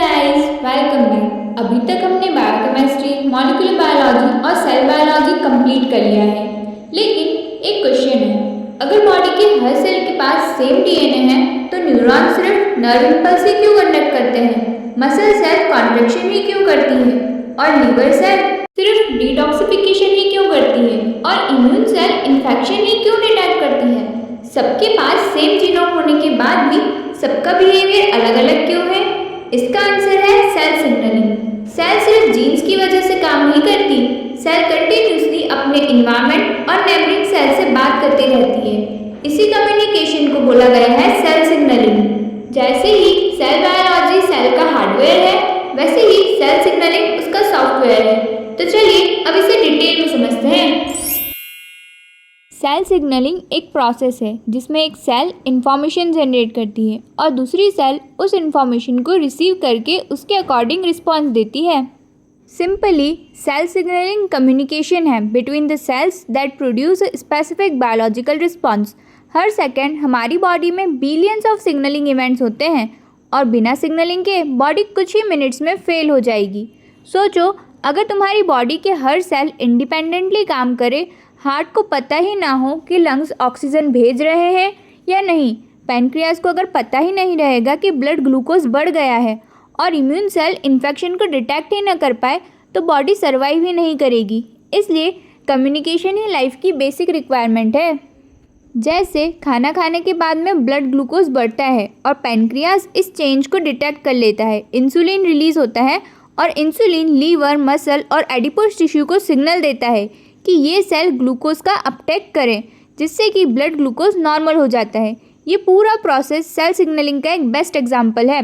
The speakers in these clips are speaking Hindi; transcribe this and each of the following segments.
Guys, welcome back. अभी तक हमने बायोकेमिस्ट्री, मॉलिक्यूलर बायोलॉजी और सेल बायोलॉजी कंप्लीट कर लिया है। लेकिन एक क्वेश्चन है, अगर बॉडी के हर सेल के पास सेम डीएनए है तो न्यूरॉन सिर्फ नर्व इंपल्स ही क्यों कंडक्ट करते हैं? मसल सेल कॉन्ट्रैक्शन ही क्यों करती है? और लीवर सेल सिर्फ डिटॉक्सिफिकेशन ही क्यों करती है? और इम्यून सेल इन्फेक्शन ही क्यों डिटेक्ट करती है? सबके पास सेम जीनोम होने के बाद भी सबका बिहेवियर अलग अलग क्यों है? इसका आंसर है सेल सिग्नलिंग। सेल सिर्फ जीन्स की वजह से काम नहीं करती, सेल कंटिन्यूसली अपने इन्वायरमेंट और नेबरिंग सेल से बात करती रहती है। इसी कम्युनिकेशन को बोला गया है सेल सिग्नलिंग। जैसे ही सेल बायोलॉजी सेल का हार्डवेयर है, वैसे ही सेल सिग्नलिंग उसका सॉफ्टवेयर है। तो चलिए अब इसे डिटेल में समझते हैं। सेल सिग्नलिंग एक प्रोसेस है जिसमें एक सेल इंफॉर्मेशन जनरेट करती है और दूसरी सेल उस इंफॉर्मेशन को रिसीव करके उसके अकॉर्डिंग रिस्पॉन्स देती है। सिंपली सेल सिग्नलिंग कम्युनिकेशन है between the cells that produce a specific biological response. हर सेकेंड हमारी बॉडी में बिलियंस ऑफ सिग्नलिंग इवेंट्स होते हैं और बिना सिग्नलिंग के बॉडी कुछ ही मिनट्स में फेल हो जाएगी। सोचो, अगर तुम्हारी बॉडी के हर सेल इंडिपेंडेंटली काम करे, हार्ट को पता ही ना हो कि लंग्स ऑक्सीजन भेज रहे हैं या नहीं, पैनक्रियाज को अगर पता ही नहीं रहेगा कि ब्लड ग्लूकोज बढ़ गया है और इम्यून सेल इन्फेक्शन को डिटेक्ट ही ना कर पाए, तो बॉडी सर्वाइव ही नहीं करेगी। इसलिए कम्युनिकेशन ही लाइफ की बेसिक रिक्वायरमेंट है। जैसे खाना खाने के बाद में ब्लड ग्लूकोज बढ़ता है और पैनक्रियाज इस चेंज को डिटेक्ट कर लेता है, इंसुलिन रिलीज होता है और इंसुलिन लीवर, मसल और एडिपोज टिश्यू को सिग्नल देता है कि ये सेल ग्लूकोज का अपटेक करें, जिससे कि ब्लड ग्लूकोज नॉर्मल हो जाता है। ये पूरा प्रोसेस सेल सिग्नलिंग का एक बेस्ट एग्जांपल है।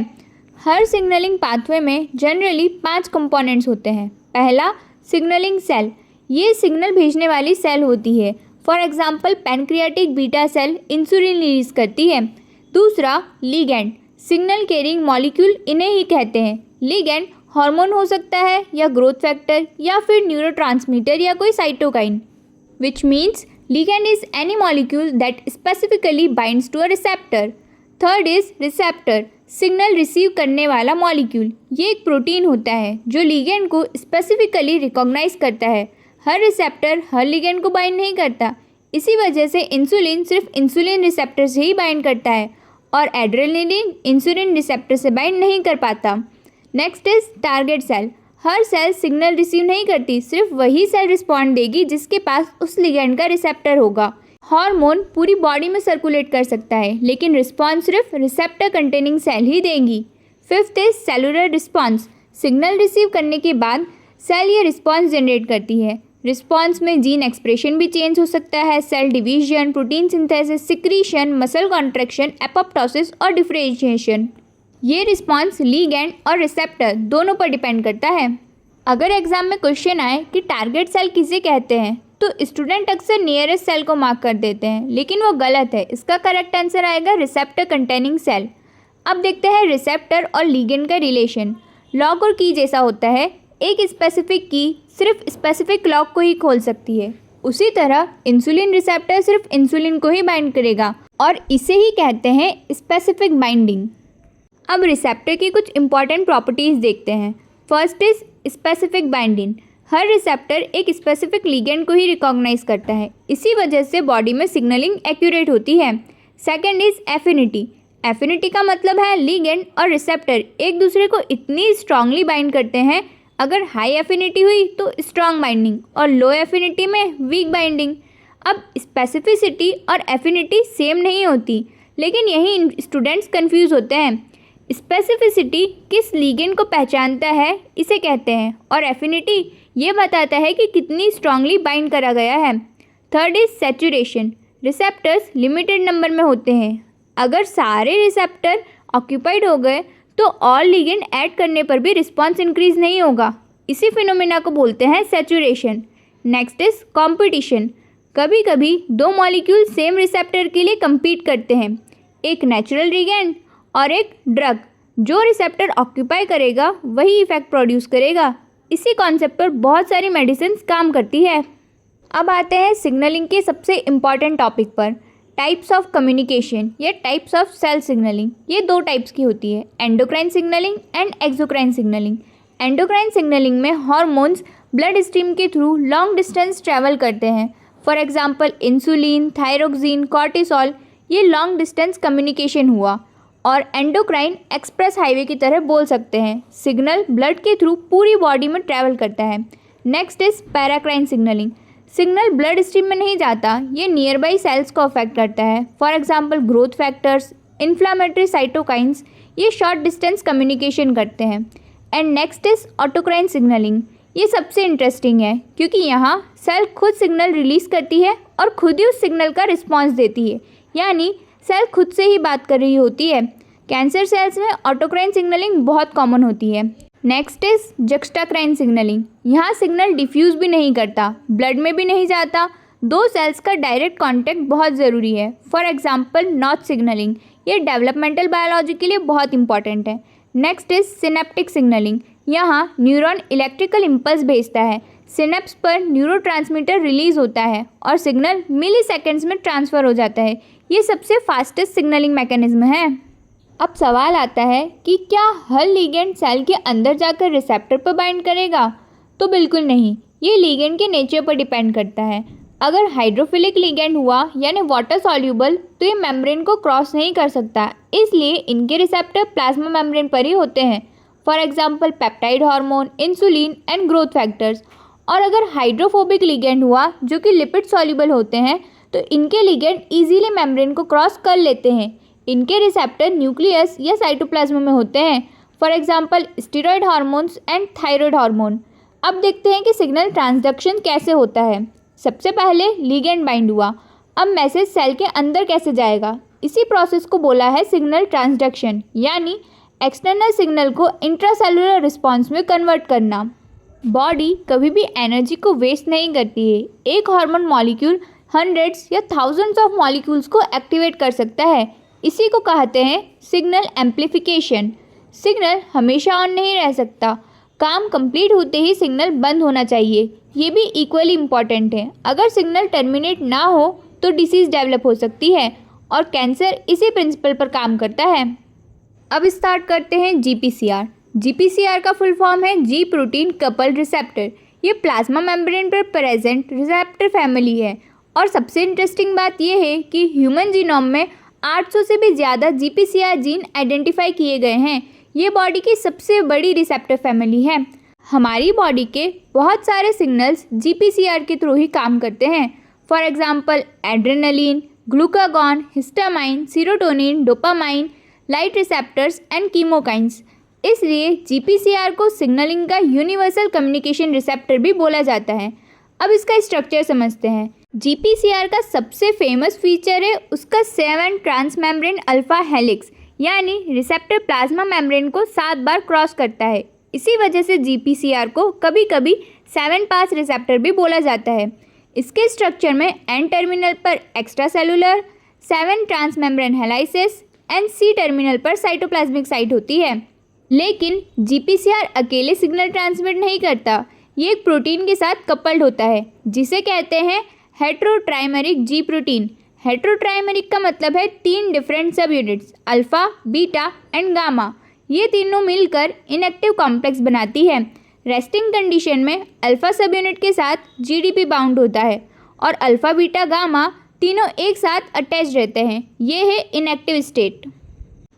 हर सिग्नलिंग पाथवे में जनरली 5 कंपोनेंट्स होते हैं। पहला, सिग्नलिंग सेल। ये सिग्नल भेजने वाली सेल होती है। For example pancreatic beta cell insulin release करती है। दूसरा, लिगैंड। सिग्नल कैरिंग मॉलिक्यूल इन्हें ही कहते हैं। लिगैंड हार्मोन हो सकता है या ग्रोथ फैक्टर या फिर न्यूरोट्रांसमीटर या कोई cytokine, which means ligand is any molecule that specifically binds to a receptor. Third is receptor, signal receive करने वाला मॉलिक्यूल। ये एक प्रोटीन होता है जो ligand को स्पेसिफिकली रिकॉग्नाइज करता है। हर रिसेप्टर हर ligand को बाइंड नहीं करता, इसी वजह से इंसुलिन सिर्फ इंसुलिन रिसेप्टर से ही बाइंड करता है और एड्रेनलिन इंसुलिन रिसेप्टर से बाइंड नहीं कर पाता। Next is target cell. हर सेल सिग्नल रिसीव नहीं करती, सिर्फ वही सेल रिस्पॉन्ड देगी जिसके पास उस लिगैंड का रिसेप्टर होगा। हार्मोन पूरी बॉडी में सर्कुलेट कर सकता है, लेकिन रिस्पॉन्स सिर्फ रिसेप्टर कंटेनिंग सेल ही देंगी। Fifth is cellular response. Signal receive करने के बाद सेल ये रिस्पॉन्स जनरेट करती है। रिस्पॉन्स में जीन एक्सप्रेशन भी चेंज हो सकता है, cell division, protein synthesis, secretion, muscle contraction, apoptosis और डिफरेंशिएशन। ये रिस्पॉन्स लिगैंड और रिसेप्टर दोनों पर डिपेंड करता है। अगर एग्जाम में क्वेश्चन आए कि टारगेट सेल किसे कहते हैं, तो स्टूडेंट अक्सर नियरेस्ट सेल को मार्क कर देते हैं, लेकिन वो गलत है। इसका करेक्ट आंसर आएगा रिसेप्टर कंटेनिंग सेल। अब देखते हैं रिसेप्टर और लिगैंड का रिलेशन। लॉक और की जैसा होता है, एक स्पेसिफिक की सिर्फ स्पेसिफिक लॉक को ही खोल सकती है। उसी तरह इंसुलिन रिसेप्टर सिर्फ इंसुलिन को ही बाइंड करेगा और इसे ही कहते हैं स्पेसिफिक बाइंडिंग। अब रिसेप्टर की कुछ इंपॉर्टेंट प्रॉपर्टीज़ देखते हैं। First is specific binding. Her receptor एक स्पेसिफिक लिगैंड को ही रिकॉग्नाइज करता है, इसी वजह से बॉडी में सिग्नलिंग एक्यूरेट होती है। Second is affinity. एफिनिटी का मतलब है लिगैंड और रिसेप्टर एक दूसरे को इतनी स्ट्रांगली बाइंड करते हैं, अगर हाई एफिनिटी हुई तो स्ट्रांग बाइंडिंग और लो एफिनिटी में वीक बाइंडिंग। अब स्पेसिफिसिटी और एफिनिटी सेम नहीं होती, लेकिन यही स्टूडेंट्स कंफ्यूज होते हैं। स्पेसिफिसिटी किस लिगैंड को पहचानता है इसे कहते हैं, और एफिनिटी ये बताता है कि कितनी स्ट्रांगली बाइंड करा गया है। Third is saturation. Receptors limited number में होते हैं, अगर सारे रिसेप्टर ऑक्यूपाइड हो गए तो और लिगैंड ऐड करने पर भी रिस्पॉन्स इंक्रीज नहीं होगा। इसी फिनोमिना को बोलते हैं सैचुरेशन। Next is competition. कभी कभी दो मॉलिक्यूल सेम रिसेप्टर के लिए कम्पीट करते हैं, एक नेचुरल लिगैंड और एक ड्रग। जो रिसेप्टर ऑक्यूपाई करेगा वही इफेक्ट प्रोड्यूस करेगा। इसी कॉन्सेप्ट पर बहुत सारी मेडिसिन काम करती है। अब आते हैं सिग्नलिंग के सबसे इम्पॉर्टेंट टॉपिक पर। टाइप्स ऑफ कम्युनिकेशन या टाइप्स ऑफ सेल सिग्नलिंग, ये दो टाइप्स की होती है, endocrine signalling and exocrine signalling. Endocrine signalling में हार्मोन्स ब्लड स्ट्रीम के थ्रू लॉन्ग डिस्टेंस ट्रैवल करते हैं। For example insulin, thyroxine, cortisol, ये लॉन्ग डिस्टेंस कम्युनिकेशन हुआ। और एंडोक्राइन एक्सप्रेस हाईवे की तरह बोल सकते हैं, सिग्नल ब्लड के थ्रू पूरी बॉडी में ट्रैवल करता है। Next is paracrine signalling. Signal blood stream में नहीं जाता, ये नियर बाई सेल्स को अफेक्ट करता है। For example growth factors, inflammatory cytokines, ये शॉर्ट डिस्टेंस कम्युनिकेशन करते हैं। And next is autocrine signalling. ये सबसे इंटरेस्टिंग है क्योंकि यहाँ सेल खुद सिग्नल रिलीज करती है और खुद ही उस सिग्नल का रिस्पॉन्स देती है, यानी सेल खुद से ही बात कर रही होती है। कैंसर सेल्स में ऑटोक्राइन सिग्नलिंग बहुत कॉमन होती है। Next is juxtacrine signalling. यहाँ सिग्नल डिफ्यूज़ भी नहीं करता, ब्लड में भी नहीं जाता, दो सेल्स का डायरेक्ट कांटेक्ट बहुत ज़रूरी है। फॉर एग्जांपल नॉच सिग्नलिंग, ये डेवलपमेंटल बायोलॉजी के लिए बहुत इंपॉर्टेंट है। Next is synaptic signalling. यहाँ न्यूरॉन इलेक्ट्रिकल इम्पल्स भेजता है, सिनेप्स पर न्यूरोट्रांसमीटर रिलीज होता है और सिग्नल मिली सेकेंड्स में ट्रांसफ़र हो जाता है। ये सबसे फास्टेस्ट सिग्नलिंग मैकेनिज्म है। अब सवाल आता है कि क्या हर लिगेंड सेल के अंदर जाकर रिसेप्टर पर बाइंड करेगा? तो बिल्कुल नहीं, ये लिगेंड के नेचर पर डिपेंड करता है। अगर हाइड्रोफिलिक लिगेंड हुआ यानी वाटर सॉल्यूबल, तो ये मेम्ब्रेन को क्रॉस नहीं कर सकता, इसलिए इनके रिसेप्टर प्लाज्मा मेम्ब्रेन पर ही होते हैं। For example peptide hormone, insulin and growth factors. और अगर हाइड्रोफोबिक लिगेंड हुआ जो कि लिपिड सॉल्यूबल होते हैं, तो इनके लिगेंड इजीली मेम्ब्रेन को क्रॉस कर लेते हैं। इनके रिसेप्टर न्यूक्लियस या साइटोप्लाज्म में होते हैं। For example steroid hormones and thyroid hormone. अब देखते हैं कि सिग्नल ट्रांसडक्शन कैसे होता है। सबसे पहले लिगेंड बाइंड हुआ, अब मैसेज सेल के अंदर कैसे जाएगा, इसी प्रोसेस को बोला है सिग्नल ट्रांसडक्शन, यानी एक्सटर्नल सिग्नल को इंट्रासेलुलर रिस्पॉन्स में कन्वर्ट करना। बॉडी कभी भी एनर्जी को वेस्ट नहीं करती है। एक हार्मोन मॉलिक्यूल हंड्रेड्स या थाउजेंड्स ऑफ मॉलिक्यूल्स को एक्टिवेट कर सकता है, इसी को कहते हैं सिग्नल एम्प्लीफिकेशन। सिग्नल हमेशा ऑन नहीं रह सकता, काम कंप्लीट होते ही सिग्नल बंद होना चाहिए, ये भी इक्वली इम्पॉर्टेंट है। अगर सिग्नल टर्मिनेट ना हो तो डिसीज़ डेवलप हो सकती है और कैंसर इसी प्रिंसिपल पर काम करता है। अब स्टार्ट करते हैं GPCR। GPCR का फुल फॉर्म है जी प्रोटीन कपल्ड रिसेप्टर। ये प्लाज्मा मेम्ब्रेन पर प्रेजेंट रिसेप्टर फैमिली है और सबसे इंटरेस्टिंग बात यह है कि ह्यूमन जीनोम में 800 से भी ज़्यादा GPCR जीन आइडेंटिफाई किए गए हैं। ये बॉडी की सबसे बड़ी रिसेप्टर फैमिली है। हमारी बॉडी के बहुत सारे सिग्नल्स GPCR के थ्रू ही काम करते हैं। For example adrenaline, glucagon, histamine, serotonin, dopamine, light receptors and chemokines. इसलिए GPCR को सिग्नलिंग का यूनिवर्सल कम्युनिकेशन रिसेप्टर भी बोला जाता है। अब इसका स्ट्रक्चर समझते हैं। GPCR का सबसे फेमस फीचर है उसका 7 ट्रांसमेम्ब्रेन अल्फा हेलिक्स, यानी रिसेप्टर प्लाज्मा मेम्ब्रेन को 7 बार क्रॉस करता है। इसी वजह से GPCR को कभी कभी 7 पास रिसेप्टर भी बोला जाता है। इसके स्ट्रक्चर में एन टर्मिनल पर एक्स्ट्रा सेलुलर, 7 transmembrane helices and C terminal पर साइटोप्लाज्मिक साइट होती है। लेकिन GPCR अकेले सिग्नल ट्रांसमिट नहीं करता, ये एक प्रोटीन के साथ कपल्ड होता है जिसे कहते हैं हेट्रोट्राइमेरिक G प्रोटीन। हेट्रोट्राइमेरिक का मतलब है 3 डिफरेंट सब units alpha, beta and gamma. ये तीनों मिलकर इनएक्टिव कॉम्प्लेक्स बनाती है। रेस्टिंग कंडीशन में अल्फ़ा सब यूनिट के साथ GDP बाउंड होता है और अल्फ़ा, बीटा, गामा तीनों एक साथ अटैच रहते हैं। ये है इनएक्टिव स्टेट।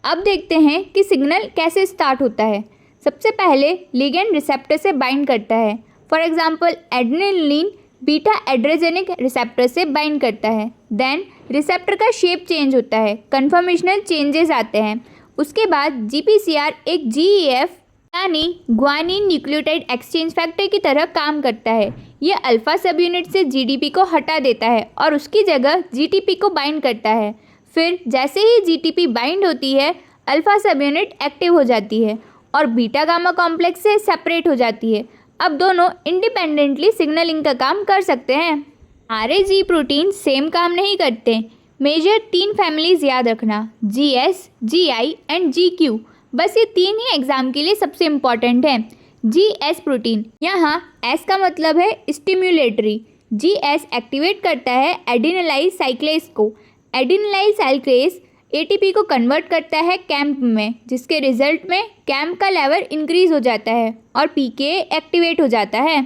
अब देखते हैं कि सिग्नल कैसे स्टार्ट होता है। सबसे पहले लिगेंड रिसेप्टर से बाइंड करता है। For example adrenaline beta adrenergic receptor से बाइंड करता है। देन रिसेप्टर का शेप चेंज होता है, कन्फर्मेशनल चेंजेस आते हैं। उसके बाद GPCR एक GEF यानी ग्वानिन न्यूक्लियोटाइड एक्सचेंज फैक्टर की तरह काम करता है। ये अल्फ़ा सब यूनिट से GDP को हटा देता है और उसकी जगह GTP को बाइंड करता है। फिर जैसे ही GTP बाइंड होती है, अल्फ़ा सब यूनिट एक्टिव हो जाती है और बीटा गामा कॉम्प्लेक्स से सेपरेट हो जाती है। अब दोनों इंडिपेंडेंटली सिग्नलिंग का काम कर सकते हैं। सारे G प्रोटीन सेम काम नहीं करते। मेजर 3 फैमिलीज याद रखना, GS, GI एंड GQ। बस ये 3 ही एग्जाम के लिए सबसे इम्पॉर्टेंट है। GS प्रोटीन, यहाँ S का मतलब है स्टिम्युलेटरी। GS एक्टिवेट करता है एडिनोलाइज साइक्लेस को। एडिनिलाइल साइक्लेज एटीपी को कन्वर्ट करता है कैम्प में, जिसके रिजल्ट में कैम्प का लेवल इंक्रीज हो जाता है और पीके एक्टिवेट हो जाता है।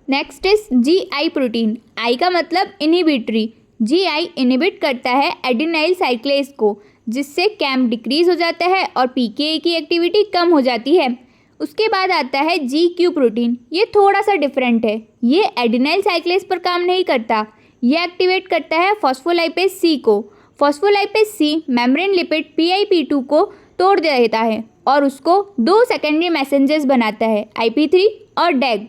Next is GI protein. I का मतलब इनहिबिटरी। जीआई इनहिबिट करता है एडिनिलाइल साइक्लेज को, जिससे कैम्प डिक्रीज हो जाता है और पीके की एक्टिविटी कम हो जाती है। उसके बाद आता है जीक्यू प्रोटीन। ये थोड़ा सा डिफरेंट है। ये एडिनिलाइल साइक्लेज पर काम नहीं करता, ये एक्टिवेट करता है फॉस्फोलाइपेज सी को। फॉस्फोलाइपेज सी मेम्ब्रेन लिपिड PIP2 को तोड़ देता है और उसको 2 सेकेंडरी मैसेंजर्स बनाता है, IP3 और DAG।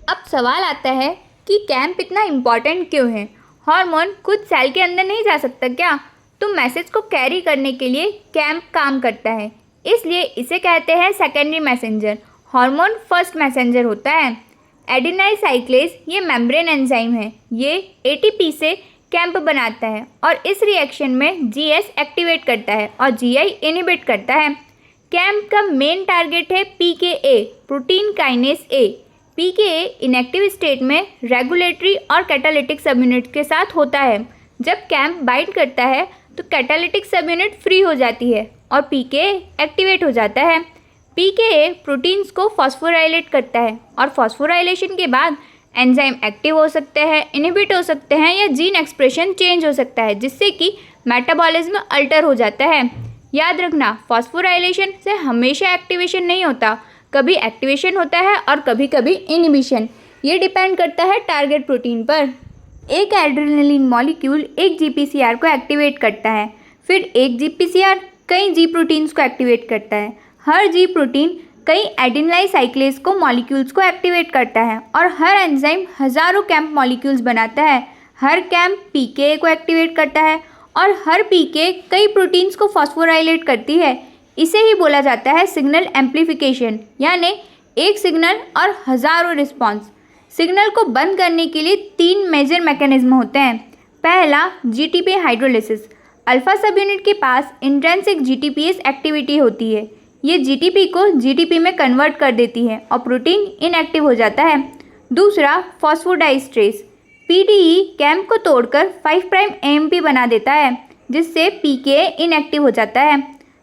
अब सवाल आता है कि कैम्प इतना इम्पॉर्टेंट क्यों है? हार्मोन खुद सेल के अंदर नहीं जा सकता क्या? तो मैसेज को कैरी करने के लिए कैम्प काम करता है, इसलिए इसे कहते हैं secondary messenger. Hormone first messenger होता है। एडिनिलाइल साइक्लेज ये मेम्ब्रेन एंजाइम है। ये ATP से कैम्प बनाता है और इस रिएक्शन में GS एक्टिवेट करता है और GI इनहिबिट करता है। कैम्प का मेन टारगेट है PKA, protein kinase A। PKA inactive state में रेगुलेटरी और कैटालिटिक सबयूनिट के साथ होता है। जब कैम्प बाइंड करता है तो कैटालिटिक सबयूनिट फ्री हो जाती है और PKA एक्टिवेट हो जाता है। PKA प्रोटीन्स को फॉस्फोराइलेट करता है और फॉस्फोराइलेशन के बाद एंजाइम एक्टिव हो सकते हैं, इनहिबिट हो सकते हैं या जीन एक्सप्रेशन चेंज हो सकता है, जिससे कि मेटाबॉलिज्म अल्टर हो जाता है। याद रखना, फॉस्फोराइलेशन से हमेशा एक्टिवेशन नहीं होता, कभी एक्टिवेशन होता है और कभी कभी इनहिबिशन। ये डिपेंड करता है टारगेट प्रोटीन पर। एक एड्रेनलिन मॉलिक्यूल एक GPCR को एक्टिवेट करता है, फिर एक GPCR कई G प्रोटीन्स को एक्टिवेट करता है। हर G प्रोटीन कई एडिनिलाइल साइक्लेज को मॉलिक्यूल्स को एक्टिवेट करता है और हर एंजाइम हज़ारों कैम्प मॉलिक्यूल्स बनाता है। हर कैम्प PKA को एक्टिवेट करता है और हर PKA कई प्रोटीन्स को फॉस्फोराइलेट करती है। इसे ही बोला जाता है सिग्नल एम्प्लीफिकेशन, यानी एक सिग्नल और हज़ारों रिस्पॉन्स। सिग्नल को बंद करने के लिए 3 मेजर मैकेनिज्म होते हैं। पहला, GTP हाइड्रोलिसिस। अल्फा सब यूनिट के पास इंट्रिंसिक GTPase एक्टिविटी होती है। ये GTP को GTP में कन्वर्ट कर देती है और प्रोटीन इनएक्टिव हो जाता है। दूसरा, फॉस्फोडाइस्ट्रेस। PDE कैम्प को तोड़कर 5' AMP बना देता है, जिससे PKA इनएक्टिव हो जाता है।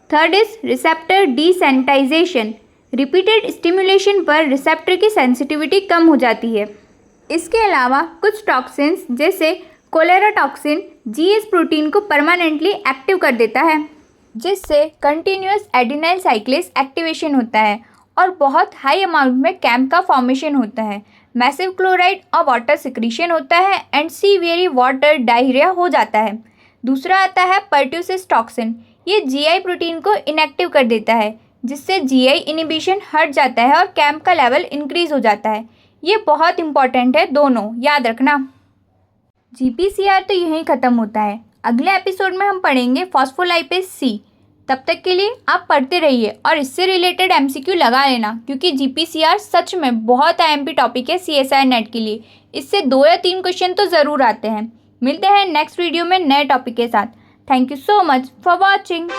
Third is receptor desensitisation. Repeated stimulation पर रिसेप्टर की सेंसिटिविटी कम हो जाती है। इसके अलावा कुछ टॉक्सिन्स जैसे कोलेरा टॉक्सिन GS प्रोटीन को परमानेंटली एक्टिव कर देता है, जिससे कंटिन्यूअस एडिनिलाइल साइक्लेज एक्टिवेशन होता है और बहुत हाई अमाउंट में कैम्प का फॉर्मेशन होता है। मैसिव क्लोराइड और वाटर सिक्रीशन होता है एंड सीवियरली वाटर डायरिया हो जाता है। दूसरा आता है पर्ट्यूसिस टॉक्सिन। ये GI प्रोटीन को इनएक्टिव कर देता है, जिससे GI इनिबिशन हट जाता है और कैम्प का लेवल इंक्रीज हो जाता है। ये बहुत इंपॉर्टेंट है, दोनों याद रखना। GPCR तो यहीं ख़त्म होता है। अगले एपिसोड में हम पढ़ेंगे फॉस्फोलाइपेज C। तब तक के लिए आप पढ़ते रहिए और इससे रिलेटेड MCQ लगा लेना, क्योंकि GPCR सच में बहुत IMP टॉपिक है CSIR नेट के लिए। इससे 2 या 3 क्वेश्चन तो ज़रूर आते हैं। मिलते हैं नेक्स्ट वीडियो में नए टॉपिक के साथ। Thank you so much for watching.